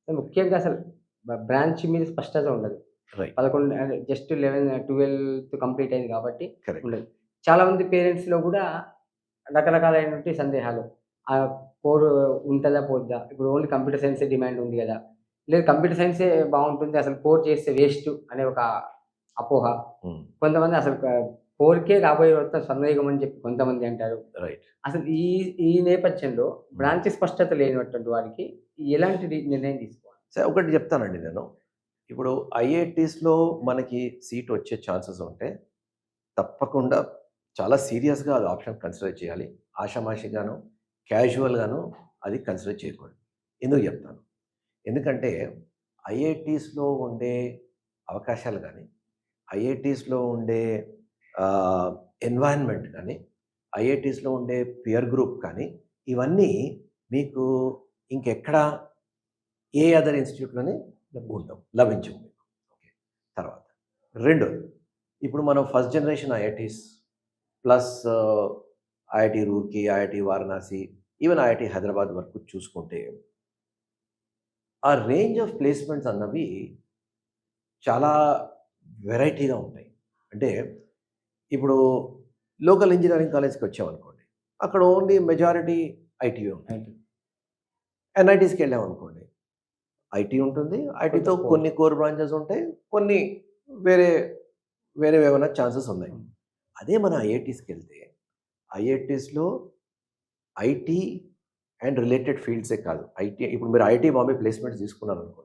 ముఖ్యంగా అసలు బ్రాంచ్ మీద స్పష్టత ఉండదు. రైట్. 11 అదే జస్ట్ 11, 12 కంప్లీట్ అయింది కాబట్టి కరెక్ట్. ఉండదు. చాలామంది పేరెంట్స్‌లో గూడా రకరకాలైనటువంటి సందేహాలు. కోర్ ఉంటదా? పోద్దా? ఇప్పుడు ఓన్లీ కంప్యూటర్ సైన్సే డిమాండ్ ఉంది గదా! లేదు కంప్యూటర్ సైన్సే బావుంటుంది. అసలు కోర్ చేస్తే వేస్ట్ అనే ఒక అపోహ. హ్మ్. కొంతమంది అసలు కోర్‌కే రాబోయే మొత్తం స్వర్ణయుగం అని చెప్పి కొంతమంది అంటారు. రైట్. అసలు ఈ ఈ నేపథ్యంలో హ్మ్. బ్రాంచ్ స్పష్టత లేనటువంటి వారికి ఎలాంటి నిర్ణయం తీసుకోవాలి? సరే ఒకటి చెప్తానండి నేను. ఇప్పుడు ఐఐటీస్‌లో మనకి సీట్ వచ్చే ఛాన్సెస్ ఉంటే, తప్పకుండా చాలా సీరియస్‌గా అది ఆప్షన్ కన్సిడర్ చేయాలి. ఆషామాషిగాను, క్యాజువల్‌గాను అది కన్సిడర్ చేయకూడదు. ఎందుకు చెప్తాను. ఎందుకంటే ఐఐటీస్‌లో ఉండే అవకాశాలు గానీ, ఐఐటీస్‌లో ఉండే ఆహ్, ఎన్వైర్న్‌మెంట్ కానీ, ఐఐటీస్‌లో ఉండే పియర్ గ్రూప్ కానీ, ఇవన్నీ మీకు ఇంకెక్కడ ఏ అదర్ ఇన్‌స్టిట్యూట్‌లోని ఉండవు. లభించవు మీకు. ఓకే. తర్వాత రెండోది, ఇప్పుడు మనం first generation IITs plus IIT Roorkee, IIT Varanasi, even IIT Hyderabad వరకు చూసుకుంటే, ఆ రేంజ్ ఆఫ్ ప్లేస్‌మెంట్స్ అన్నవి చాలా వెరైటీగా ఉంటాయి. అంటే ఇప్పుడు లోకల్ ఇంజినీరింగ్ కాలేజ్‌కి వచ్చామనుకోండి. అక్కడ ఓన్లీ మెజారిటీ ఐటీయే ఉంటుంది. రైట్. ఎన్ఐటీస్‌కెళ్ళామనుకోండి. ఐటీ ఉంటుంది. కొంత ఐటీతో కోర్. కొన్ని కోర్ బ్రాంచెస్ ఉంటాయి. కొన్ని వేరే వేరేవేవన్నా ఛాన్సెస్ ఉన్నాయి. హ్మ్. అదే మన ఐఐటీస్‌కెళ్తే, ఐఐటీస్‌లో ఐటీ అండ్ రిలేటెడ్ ఫీల్డ్సే కాదు. ఐటీ ఇప్పుడు మీరు ఐటీ బాంబే ప్లేస్‌మెంట్స్ తీసుకున్నారనుకోండి.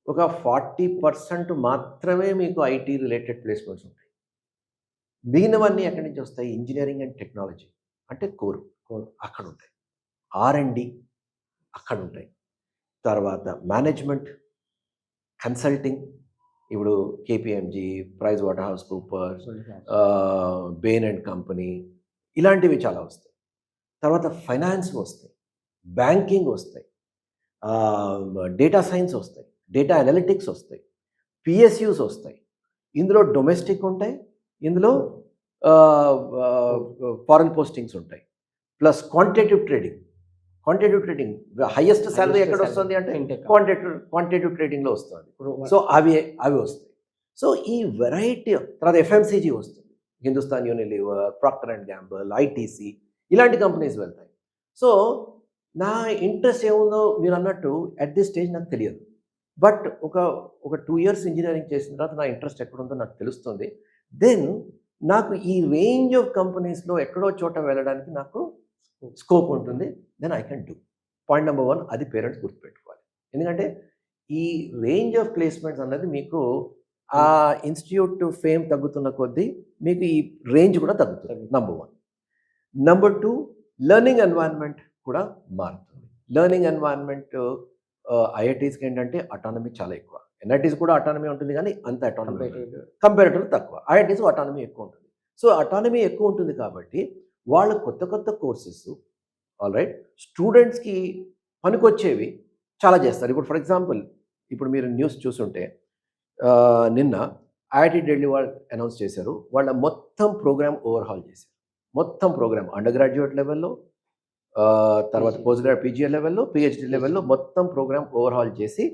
ఒక 40% మాత్రమే మీకు ఐటీ రిలేటెడ్ ప్లేస్‌మెంట్స్ ఉంటాయి. మిగిలినవన్నీ ఎక్కడి నుంచి వస్తాయి? ఇంజినీరింగ్ అండ్ టెక్నాలజీ అంటే కోర్. కోర్. అక్కడుంటాయి. ఆర్&డి అక్కడుంటాయి. తర్వాత మేనేజ్మెంట్, కన్సల్టింగ్ ఇప్పుడు KPMG, PricewaterhouseCoopers, Bain and Company ఇలాంటివి చాలా వస్తాయి. తర్వాత ఫైనాన్స్ వస్తాయి, బ్యాంకింగ్ వస్తాయి, డేటా సైన్స్ వస్తాయి, డేటా అనలిటిక్స్ వస్తాయి, పిఎస్యూస్ వస్తాయి. ఇందులో డొమెస్టిక్ ఉంటాయి, ఇందులో ఫారెన్ పోస్టింగ్స్ ఉంటాయి. Plus quantitative trading highest salary ఎక్కడ వస్తుంది అంటే ఫిన్‌టెక్. క్వాంటిటేటివ్ ట్రేడింగ్‌లో వస్తుంది. ఇప్పుడు సో అవి వస్తాయి. సో ఈ వెరైటీ తర్వాత ఎఫ్ఎంసీజీ వస్తుంది. Hindustan Unilever, Procter and Gamble, ITC ఇలాంటి కంపెనీస్ వెళ్తాయి. సో నా ఇంట్రెస్ట్ ఏముందో మీరన్నట్టు అట్ దిస్ స్టేజ్ నాకు తెలియదు. బట్ ఒక 2 ఇయర్స్ ఇంజినీరింగ్ చేసిన తర్వాత నా ఇంట్రెస్ట్ ఎక్కడుందో నాకు తెలుస్తుంది. దెన్ నాకు ఈ రేంజ్ ఆఫ్ కంపెనీస్‌లో ఎక్కడో చోట వెళ్ళడానికి నాకు స్కోప్ ఉంటుంది. Then I can do. Point number 1 అది పేరెంట్స్ గుర్తుపెట్టుకోవాలి. ఎందుకంటే ఈ రేంజ్ ఆఫ్ ప్లేస్‌మెంట్స్ అన్నది మీకు ఆ ఇన్‌స్టిట్యూట్ ఫేమ్ తగ్గుతున్న కొద్దీ మీకు ఈ రేంజ్ కూడా తగ్గుతుంది. నంబర్ 1. నంబర్ 2 లెర్నింగ్ ఎన్వైర్న్‌మెంట్ కూడా మారుతుంది. లెర్నింగ్ ఎన్వైర్న్‌మెంట్ ఐఐటీస్‌కి ఏంటంటే అటానమీ చాలా ఎక్కువ. ఎన్ఐటీస్ కూడా అటానమీ ఉంటుంది కానీ అంత అటానమీ ఉండదు. కంపారిటివ్‌లీ తక్కువ. ఐఐటీస్ అటానమీ ఎక్కువ ఉంటుంది. సో అటానమీ ఎక్కువ ఉంటుంది కాబట్టి వాళ్ళు కొత్త కోర్సెస్ ఆల్‌రైట్ స్టూడెంట్స్‌కి పనికొచ్చేవి చాలా చేస్తారు. ఇప్పుడు ఫర్ ఎగ్జాంపుల్ ఇప్పుడు మీరు న్యూస్ చూసుంటే నిన్న ఐఐటీ ఢిల్లీ వాళ్ళు అనౌన్స్ చేశారు. వాళ్ళ మొత్తం ప్రోగ్రామ్ ఓవర్‌హాల్ చేశారు. మొత్తం ప్రోగ్రామ్ అండర్ గ్రాడ్యుయేట్ లెవెల్‌లో తర్వాత పోస్ట్ గ్రాడ్ పీజీ లెవెల్‌లో, పీహెచ్‌డీ లెవెల్‌లో మొత్తం ప్రోగ్రామ్ ఓవర్‌హాల్ చేసి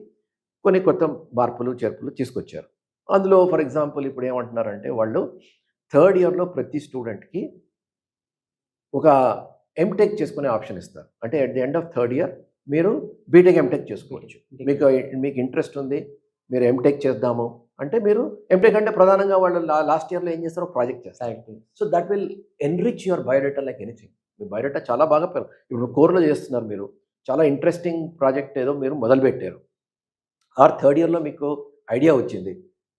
కొన్ని కొత్త మార్పులు, చేర్పులు తీసుకొచ్చారు. అందులో ఫర్ ఎగ్జాంపుల్ ఇప్పుడు ఏమంటున్నారంటే వాళ్ళు థర్డ్ ఇయర్‌లో ప్రతి స్టూడెంట్‌కి ఒక ఎంటెక్ చేసుకునే ఆప్షన్ ఇస్తారు. అంటే at the end of third year మీరు బీటెక్, ఎంటెక్ చేసుకోవచ్చు. మీకు ఇంట్రెస్ట్ ఉంది. మీరు ఎంటెక్ చేద్దాము అంటే మీరు ఎంటెక్ అంటే ప్రధానంగా వాళ్ళు లాస్ట్ ఇయర్‌లో ఏం చేస్తారో ప్రాజెక్ట్ చేస్తారు. So that will enrich your biodata like anything. Me biodata చాలా బాగా ఇప్పుడు కోర్‌లో చేస్తున్నారు మీరు. చాలా ఇంట్రెస్టింగ్ ప్రాజెక్ట్ ఏదో మీరు మొదలుపెట్టారు. ఆర్ థర్డ్ ఇయర్‌లో మీకు ఐడియా వచ్చింది.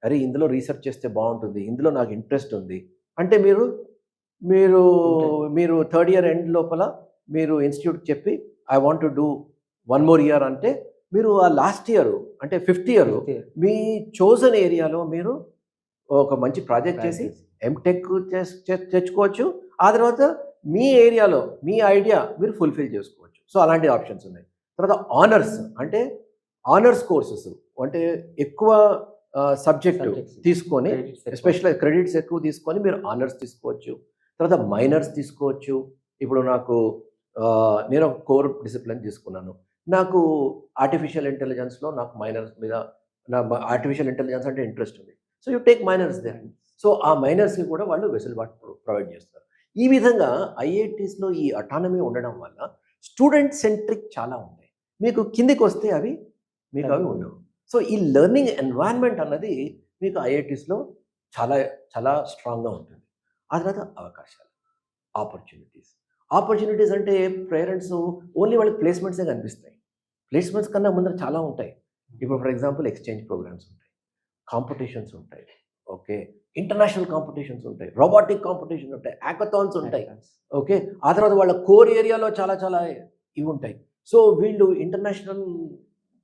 అరే! ఇందులో రీసెర్చ్ చేస్తే బావుంటుంది. ఇందులో నాకు ఇంట్రెస్ట్ ఉంది. అంటే మీరు మీరు మీరు థర్డ్ ఇయర్ ఎండ్ లోపల మీరు ఇన్‌స్టిట్యూట్‌కి చెప్పి I want to do 1 more year అంటే మీరు ఆ లాస్ట్ ఇయర్ అంటే ఫిఫ్త్ ఇయర్ మీ చోజన్ ఏరియాలో మీరు ఒక మంచి ప్రాజెక్ట్ చేసి ఎంటెక్ తెచ్చుకోవచ్చు. ఆ తర్వాత మీ ఏరియాలో మీ ఐడియా మీరు ఫుల్‌ఫిల్ చేసుకోవచ్చు. సో అలాంటి ఆప్షన్స్ ఉన్నాయి. తర్వాత ఆనర్స్ కోర్సెస్ అంటే ఎక్కువ సబ్జెక్టు తీసుకొని ఎస్పెషల్లీ క్రెడిట్స్ ఎక్కువ తీసుకొని మీరు ఆనర్స్ తీసుకోవచ్చు. తర్వాత మైనర్స్ తీసుకోవచ్చు. ఇప్పుడు నేను ఒక కోర్ డిసిప్లిన్ తీసుకున్నాను. నాకు ఆర్టిఫిషియల్ ఇంటెలిజెన్స్లో నాకు మైనర్స్ మీద నా ఆర్టిఫిషియల్ ఇంటెలిజెన్స్ అంటే ఇంట్రెస్ట్ ఉంది. So you take minors there. So ఆ మైనర్స్కి కూడా వాళ్ళు వెసులుబాటు ప్రొవైడ్ చేస్తారు. ఈ విధంగా ఐఐటీస్లో ఈ అటానమీ ఉండడం వల్ల స్టూడెంట్ సెంట్రిక్ చాలా ఉంటాయి. మీకు కిందికి వస్తే అవి మీకు అవి ఉండవు. సో ఈ లెర్నింగ్ ఎన్వైరన్మెంట్ అన్నది మీకు ఐఐటీస్లో చాలా చాలా స్ట్రాంగ్గా ఉంటుంది. ఆ తర్వాత అవకాశాలు, ఆపర్చునిటీస్ అంటే పేరెంట్స్ ఓన్లీ వాళ్ళకి ప్లేస్మెంట్సే కనిపిస్తాయి. ప్లేస్మెంట్స్ కన్నా ముందర చాలా ఉంటాయి. ఇప్పుడు ఫర్ ఎగ్జాంపుల్ ఎక్స్చేంజ్ ప్రోగ్రామ్స్ ఉంటాయి, కాంపిటీషన్స్ ఉంటాయి, ఓకే, ఇంటర్నేషనల్ కాంపిటీషన్స్ ఉంటాయి, రోబోటిక్ కాంపిటీషన్స్ ఉంటాయి, హ్యాకథాన్స్ ఉంటాయి, ఓకే. ఆ తర్వాత వాళ్ళ కోర్ ఏరియాలో చాలా చాలా ఇవి ఉంటాయి. సో వీళ్ళు ఇంటర్నేషనల్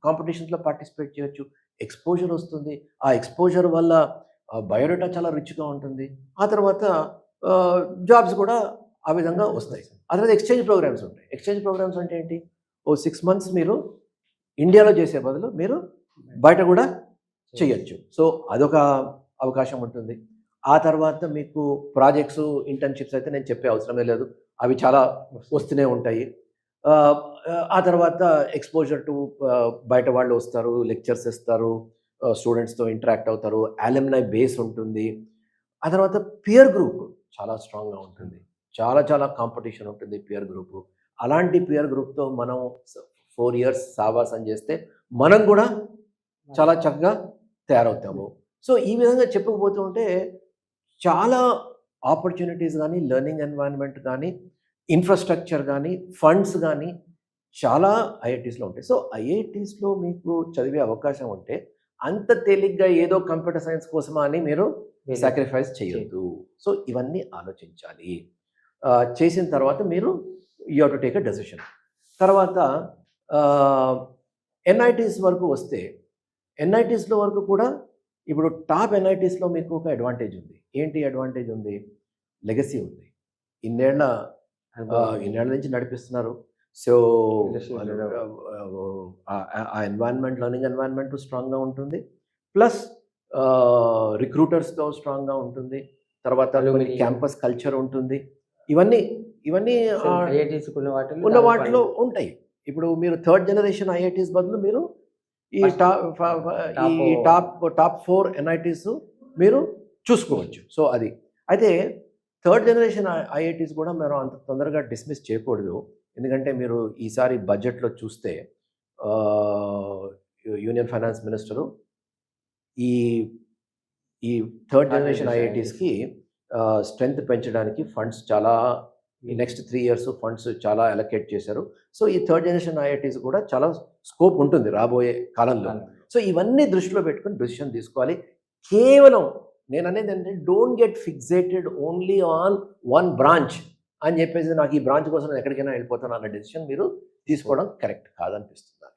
కాంపిటీషన్స్లో పార్టిసిపేట్ చేయొచ్చు, ఎక్స్పోజర్ వస్తుంది. ఆ ఎక్స్పోజర్ వల్ల బయోడేటా చాలా రిచ్గా ఉంటుంది. ఆ తర్వాత జాబ్స్ కూడా ఆ విధంగా వస్తాయి. ఆ తర్వాత ఎక్స్చేంజ్ ప్రోగ్రామ్స్ ఉంటాయి. ఎక్స్చేంజ్ ప్రోగ్రామ్స్ అంటే ఏంటి? 6 months మీరు ఇండియాలో చేసే బదులు మీరు బయట కూడా చేయొచ్చు. సో అదొక అవకాశం ఉంటుంది. ఆ తర్వాత మీకు ప్రాజెక్ట్స్, ఇంటర్న్షిప్స్ అయితే నేను చెప్పే అవసరమే లేదు, అవి చాలా వస్తూనే ఉంటాయి. ఆ తర్వాత ఎక్స్పోజర్ టు బయట వాళ్ళు వస్తారు, లెక్చర్స్ ఇస్తారు, స్టూడెంట్స్తో ఇంటరాక్ట్ అవుతారు, అలుమ్నై బేస్ ఉంటుంది. ఆ తర్వాత పియర్ గ్రూప్ చాలా స్ట్రాంగ్గా ఉంటుంది. చాలా చాలా కాంపిటీషన్ ఉంటుంది పియర్ గ్రూపు. అలాంటి పియర్ గ్రూప్తో మనం 4 years సావాసం చేస్తే మనం కూడా చాలా చక్కగా తయారవుతాము. సో ఈ విధంగా చెప్పుకుపోతూ ఉంటే చాలా ఆపర్చునిటీస్ కానీ, లెర్నింగ్ ఎన్వైరన్మెంట్ కానీ, ఇన్ఫ్రాస్ట్రక్చర్ కానీ, ఫండ్స్ కానీ చాలా ఐఐటీస్లో ఉంటాయి. సో ఐఐటీస్లో మీకు చదివే అవకాశం ఉంటే అంత తేలిగ్గా ఏదో కంప్యూటర్ సైన్స్ కోసమా అని మీరు సాక్రిఫైస్ చేయొద్దు. సో ఇవన్నీ ఆలోచించాలి. చేసిన తర్వాత మీరు you have to take a decision. తర్వాత ఎన్ఐటీస్ వరకు వస్తే, ఎన్ఐటీస్లో వరకు కూడా ఇప్పుడు టాప్ ఎన్ఐటీస్లో మీకు ఒక అడ్వాంటేజ్ ఉంది. ఏంటి అడ్వాంటేజ్ ఉంది? లెగసీ ఉంది. ఇన్నేళ్ల నుంచి నడిపిస్తున్నారు. సో ఆ ఎన్వైరన్మెంట్, లెర్నింగ్ ఎన్వైరన్మెంట్ స్ట్రాంగ్గా ఉంటుంది. ప్లస్ రిక్రూటర్స్తో స్ట్రాంగ్గా ఉంటుంది. తర్వాత క్యాంపస్ కల్చర్ ఉంటుంది. ఇవన్నీ ఉన్న వాటిలో ఉంటాయి. ఇప్పుడు మీరు 3rd generation ఐఐటీస్ బదులు మీరు ఈ టాప్ 4 ఎన్ఐటీస్ మీరు చూసుకోవచ్చు. సో అది అయితే 3rd generation ఐఐటీస్ కూడా మనం అంత తొందరగా డిస్మిస్ చేయకూడదు. ఎందుకంటే మీరు ఈసారి బడ్జెట్లో చూస్తే యూనియన్ ఫైనాన్స్ మినిస్టరు ఈ 3rd generation ఐఐటీస్కి స్ట్రెంగ్త్ పెంచడానికి ఫండ్స్ చాలా ఈ నెక్స్ట్ 3 years ఫండ్స్ చాలా అలొకేట్ చేశారు. సో ఈ 3rd generation ఐఐటీస్ కూడా చాలా స్కోప్ ఉంటుంది రాబోయే కాలంలో. సో ఇవన్నీ దృష్టిలో పెట్టుకుని డెసిషన్ తీసుకోవాలి. కేవలం నేను అనేది ఏంటంటే don't get fixated only on one branch అని చెప్పేసి నాకు ఈ బ్రాంచ్ కోసం నేను ఎక్కడికైనా వెళ్ళిపోతాను అన్న డెసిషన్ మీరు తీసుకోవడం కరెక్ట్ కాదనిపిస్తుంది.